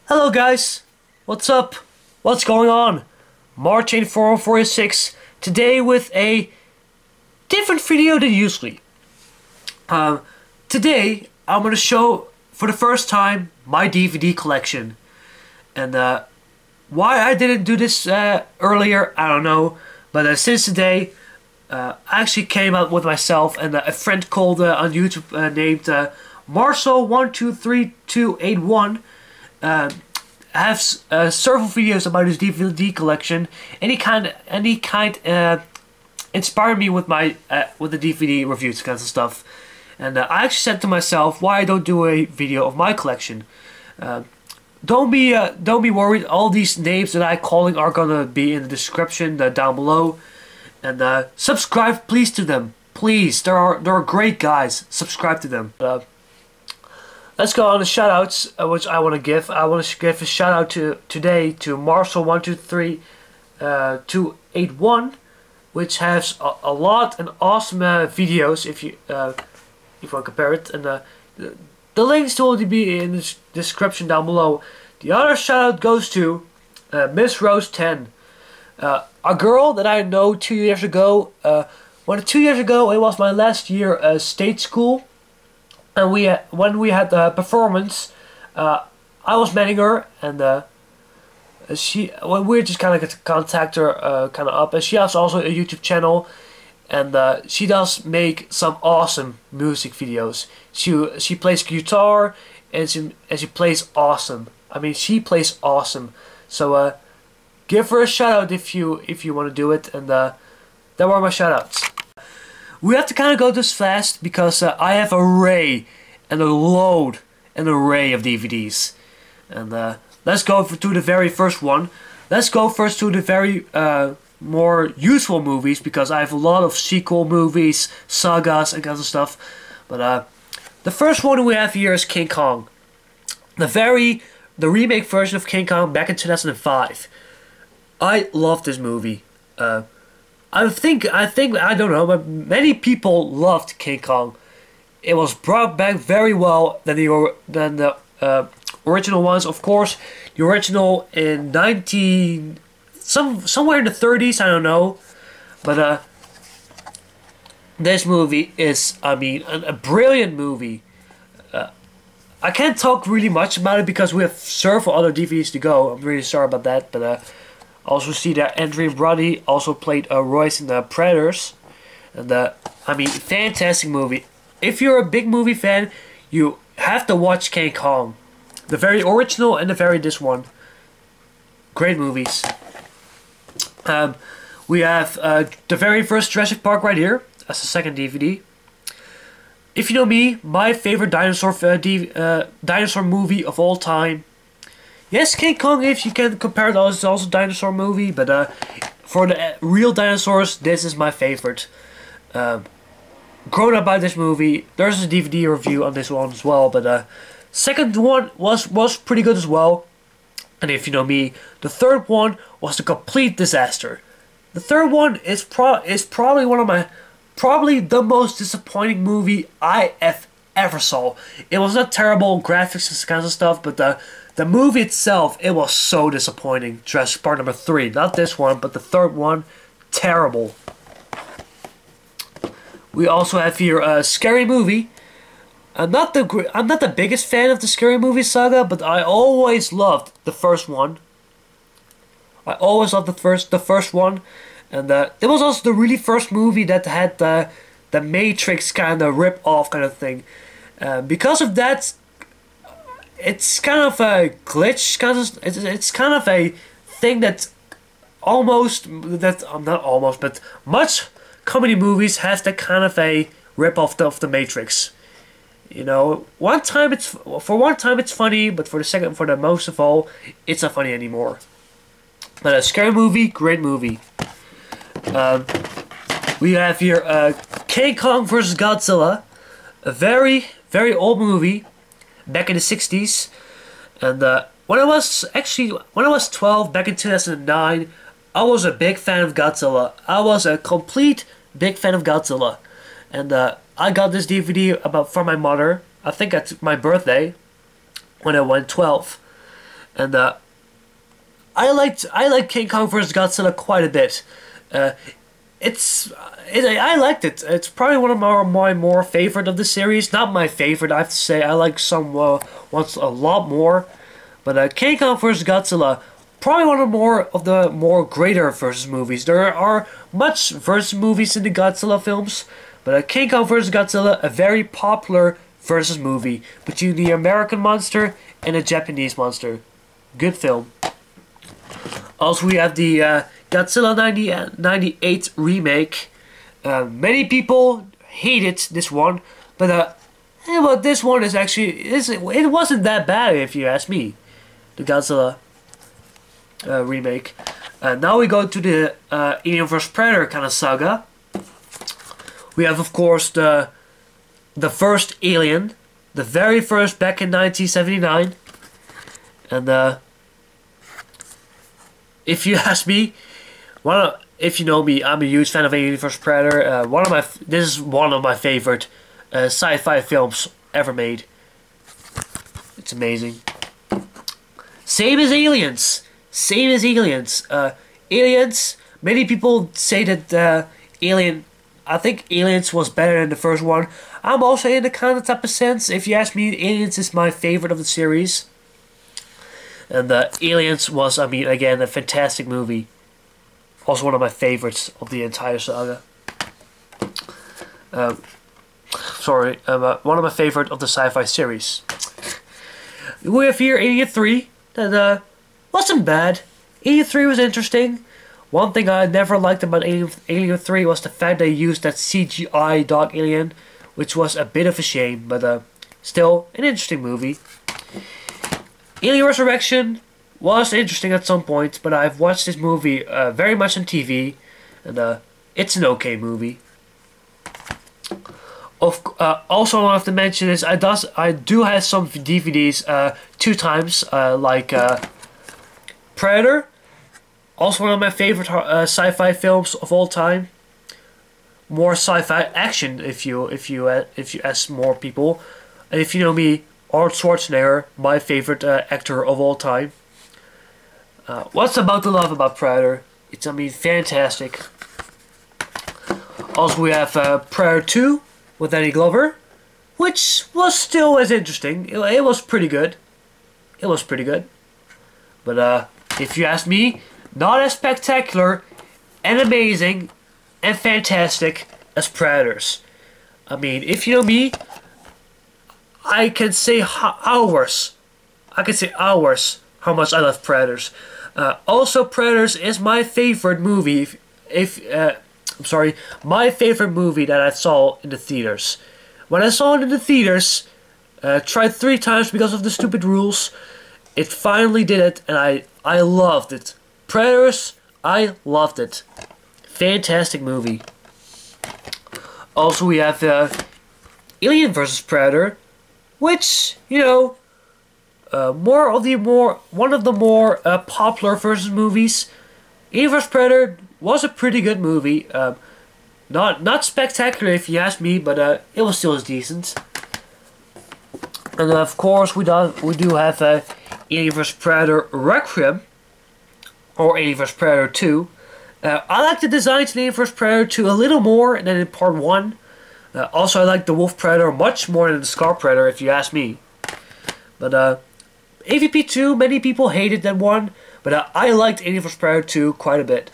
Hello guys, what's up? What's going on? Martijn446 today with a different video than usually. Today I'm gonna show for the first time my DVD collection, and why I didn't do this earlier I don't know, but since today I actually came out with myself and a friend called on YouTube named Marcel123281 have several videos about his DVD collection, and he kind inspired me with my with the DVD reviews kinds of stuff. And I actually said to myself, why I don't do a video of my collection. Don't be worried. All these names that I'm calling are gonna be in the description down below, and subscribe please to them. Please, they're great guys. Subscribe to them. Let's go on the shoutouts, which I want to give. I want to give a shout out today to Marcel123281, which has a lot and awesome videos. If you want to compare it, and the links will be in the description down below. The other shout out goes to Miss Rose 10, a girl that I know 2 years ago. 2 years ago it was my last year state school. And when we had the performance, I was meeting her, and we just kind of got to contact her kind of up. And she has also a YouTube channel, and she does make some awesome music videos. She plays guitar, and she plays awesome. I mean, she plays awesome. So give her a shout out if you want to do it. And that were my shout outs. We have to kind of go this fast because I have an array of DVDs, and let's go to the very first one. Let's go first to the very more useful movies, because I have a lot of sequel movies, sagas, and kinds of stuff. But the first one we have here is King Kong, the remake version of King Kong back in 2005. I love this movie. I don't know, but many people loved King Kong. It was brought back very well than the original ones. Of course, the original in somewhere in the 30s, I don't know. But this movie is, I mean, a brilliant movie. I can't talk really much about it because we have several other DVDs to go. I'm really sorry about that, but also see that Andrew Brody also played Royce in the Predators, and I mean, fantastic movie. If you're a big movie fan, you have to watch King Kong, the very original and this one. Great movies. We have the very first Jurassic Park right here as the second DVD. If you know me, my favorite dinosaur movie of all time. Yes, King Kong, if you can compare those, it's also a dinosaur movie, but for the real dinosaurs, this is my favorite. Grown up by this movie, there's a DVD review on this one as well, but second one was pretty good as well. And if you know me, the third one was a complete disaster. The third one is probably probably the most disappointing movie I have ever saw. It was not terrible graphics and kinds of stuff, but the movie itself, it was so disappointing. Jurassic Park number 3, not this one, but the third one, terrible. We also have here a Scary Movie. I'm not the biggest fan of the Scary Movie saga, but I always loved the first one. I always loved the first one, and it was also the really first movie that had the Matrix kind of rip-off kind of thing. Because of that, it's kind of a glitch, it's kind of a thing that but much comedy movies has that kind of a rip-off of the Matrix. You know, for one time it's funny, but for the most of all, it's not funny anymore. But a Scary Movie, great movie. We have here King Kong vs. Godzilla, a very old movie back in the 60s, and when I was 12 back in 2009, I was a big fan of Godzilla. I was a complete big fan of Godzilla, and I got this DVD from my mother. I think at my birthday when I went 12, And I liked King Kong vs. Godzilla quite a bit. I liked it. It's probably one of my more favorite of the series. Not my favorite, I have to say. I like some ones a lot more. But King Kong vs. Godzilla, probably one of the more greater versus movies. There are much versus movies in the Godzilla films, but King Kong vs. Godzilla, a very popular versus movie between the American monster and a Japanese monster. Good film. Also, we have the Godzilla 98 remake. Many people hated this one, but this one is actually it wasn't that bad if you ask me. The Godzilla remake. Now we go to the Alien vs Predator kind of saga. We have, of course, the first Alien, the very first, back in 1979, and if you ask me, if you know me, I'm a huge fan of Alien vs Predator. This is one of my favorite sci-fi films ever made. It's amazing. Same as Aliens. Same as Aliens. Aliens, many people say that I think Aliens was better than the first one. I'm also in the kind of type of sense. If you ask me, Aliens is my favorite of the series. And Aliens was, I mean, again, a fantastic movie. Also one of my favorites of the entire saga. One of my favorite of the sci-fi series. We have here Alien 3. That wasn't bad. Alien 3 was interesting. One thing I never liked about Alien 3 was the fact they used that CGI dog alien, which was a bit of a shame, but still an interesting movie. Alien Resurrection was interesting at some point, but I've watched this movie very much on TV, and it's an okay movie. Also, I have to mention is I do have some DVDs 2 times, like Predator, also one of my favorite sci-fi films of all time. More sci-fi action, if you ask more people, and if you know me, Arnold Schwarzenegger, my favorite actor of all time. What's about to love about Predator? It's, I mean, fantastic. Also, we have Predator 2 with Danny Glover, which was still as interesting. It was pretty good. It was pretty good. But if you ask me, not as spectacular and amazing and fantastic as Predators. I mean, if you know me, I can say hours. I can say hours how much I love Predators. Also, Predators is my favorite movie. My favorite movie that I saw in the theaters. When I saw it in the theaters, tried 3 times because of the stupid rules. It finally did it, and I loved it. Predators, I loved it. Fantastic movie. Also, we have Alien vs Predator, which, you know, one of the more popular versus movies. Alien vs Predator was a pretty good movie. Not spectacular if you ask me, but it was still as decent. And of course, we do have Alien vs Predator Requiem, or Alien vs Predator 2. I like the designs in Alien vs Predator 2 a little more than in Part 1. Also, I like the Wolf Predator much more than the Scar Predator, if you ask me. But AVP 2, many people hated that one, but I liked Alien vs Predator 2 quite a bit.